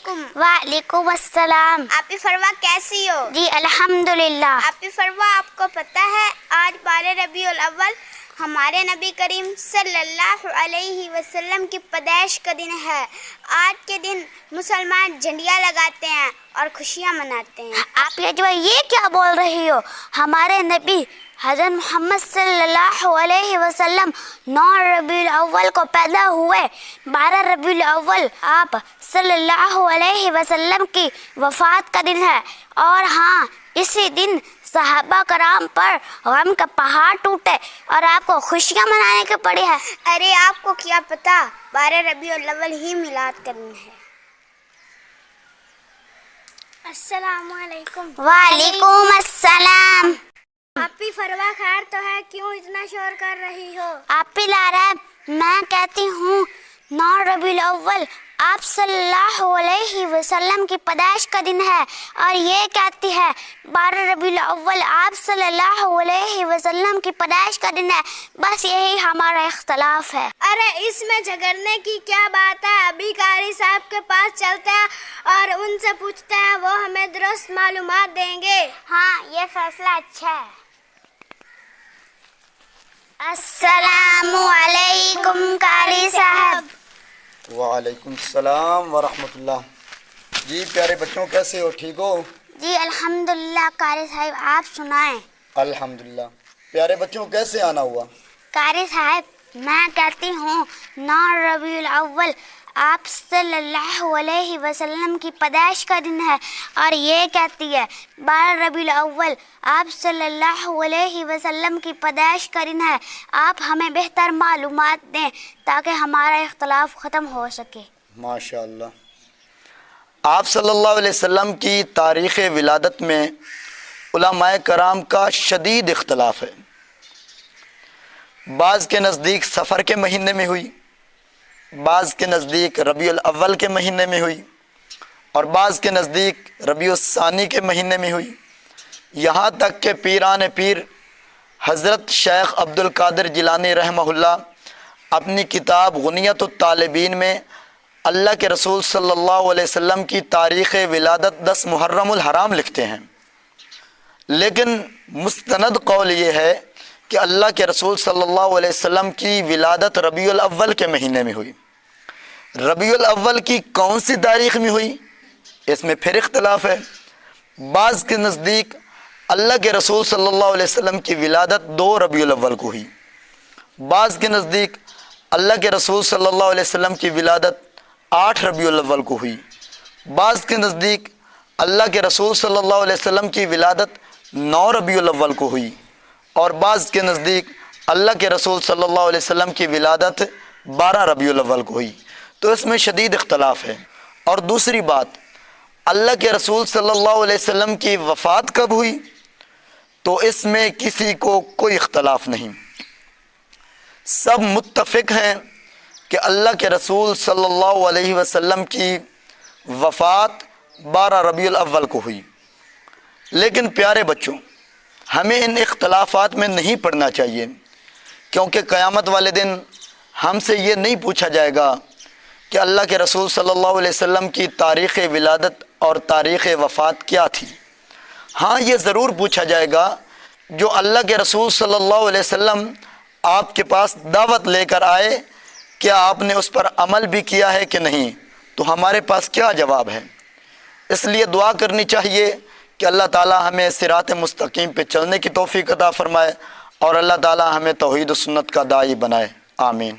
علیکم۔ وعلیکم السلام۔ آپی فروا کیسی ہو؟ جی الحمدللہ۔ آپی فروا آپ کو پتہ ہے آج 12 ربیع الاول ہمارے نبی کریم صلی اللہ علیہ وسلم کی پیدائش کا دن ہے۔ آج کے دن مسلمان جھنڈیاں لگاتے ہیں اور خوشیاں مناتے ہیں۔ آپ یہ کیا بول رہی ہو؟ ہمارے نبی حضرت محمد صلی اللہ علیہ وسلم 9 ربیع الاول کو پیدا ہوئے۔ 12 ربیع الاول آپ صلی اللہ علیہ وسلم کی وفات کا دن ہے، اور ہاں اسی دن صحابہ کرام پر غم کا پہاڑ ٹوٹے اور آپ کو خوشیاں منانے کی پڑی ہے۔ ارے آپ کو کیا پتا 12 ربیع الاول ہی میلاد کا دن ہے۔ السلام علیکم۔ وعلیکم السلام۔ آپی فروا خیر تو ہے، کیوں اتنا شور کر رہی ہو؟ آپ پی لارا میں کہتی ہوں 9 ربیع الاول آپ صلی اللہ علیہ وسلم کی پیدائش کا دن ہے، اور یہ کہتی ہے 12 ربیع الاول آپ صلی اللہ علیہ وسلم کی پیدائش کا دن ہے۔ بس یہی ہمارا اختلاف ہے۔ ارے اس میں جھگڑنے کی کیا بات ہے؟ ابھی قاری صاحب کے پاس چلتے ہیں اور ان سے پوچھتے ہیں، وہ ہمیں درست معلومات دیں گے۔ ہاں یہ فیصلہ اچھا ہے۔ السلام علیکم قاری صاحب۔ وعلیکم السلام ورحمۃ اللہ۔ جی پیارے بچوں کیسے ہو؟ ٹھیک ہو؟ جی الحمدللہ قاری صاحب، آپ سنائیں۔ الحمدللہ۔ پیارے بچوں کیسے آنا ہوا؟ قاری صاحب میں کہتی ہوں 9 ربیع الاول آپ صلی اللہ علیہ وسلم کی پیدائش کا دن ہے، اور یہ کہتی ہے 12 ربیع الاول آپ صلی اللہ علیہ وسلم کی پیدائش کا دن ہے۔ آپ ہمیں بہتر معلومات دیں تاکہ ہمارا اختلاف ختم ہو سکے۔ ماشاء اللہ۔ آپ صلی اللہ علیہ وسلم کی تاریخ ولادت میں علماء کرام کا شدید اختلاف ہے۔ بعض کے نزدیک صفر کے مہینے میں ہوئی، بعض کے نزدیک ربیع الاول کے مہینے میں ہوئی، اور بعض کے نزدیک ربیع الثانی کے مہینے میں ہوئی۔ یہاں تک کہ پیران پیر حضرت شیخ عبد القادر جیلانی رحمہ اللہ اپنی کتاب غنیۃ الطالبین میں اللہ کے رسول صلی اللہ علیہ وسلم کی تاریخ ولادت 10 محرم الحرام لکھتے ہیں، لیکن مستند قول یہ ہے کہ اللہ کے رسول صلی اللہ علیہ وسلم کی ولادت ربیع الاول کے مہینے میں ہوئی۔ ربیع الاول کی کون سی تاریخ میں ہوئی، اس میں پھر اختلاف ہے۔ بعض کے نزدیک اللہ کے رسول صلی اللہ علیہ وسلم کی ولادت 2 ربیع الاول کو ہوئی، بعض کے نزدیک اللہ کے رسول صلی اللہ علیہ وسلم کی ولادت 8 ربیع الاول کو ہوئی، بعض کے نزدیک اللہ کے رسول صلی اللہ علیہ وسلم کی ولادت 9 ربیع الاول کو ہوئی، اور بعض کے نزدیک اللہ کے رسول صلی اللہ علیہ وسلم کی ولادت 12 ربیع الاول کو ہوئی۔ تو اس میں شدید اختلاف ہے۔ اور دوسری بات، اللہ کے رسول صلی اللہ علیہ وسلم کی وفات کب ہوئی، تو اس میں کسی کو کوئی اختلاف نہیں۔ سب متفق ہیں کہ اللہ کے رسول صلی اللہ علیہ وسلم کی وفات 12 ربیع الاول کو ہوئی۔ لیکن پیارے بچوں، ہمیں ان اختلافات میں نہیں پڑنا چاہیے، کیونکہ قیامت والے دن ہم سے یہ نہیں پوچھا جائے گا کہ اللہ کے رسول صلی اللہ علیہ وسلم کی تاریخ ولادت اور تاریخ وفات کیا تھی۔ ہاں یہ ضرور پوچھا جائے گا جو اللہ کے رسول صلی اللہ علیہ وسلم آپ کے پاس دعوت لے کر آئے، کیا آپ نے اس پر عمل بھی کیا ہے کہ نہیں، تو ہمارے پاس کیا جواب ہے؟ اس لیے دعا کرنی چاہیے کہ اللہ تعالی ہمیں صراط مستقیم پہ چلنے کی توفیق عطا فرمائے، اور اللہ تعالی ہمیں توحید و سنت کا داعی بنائے۔ آمین۔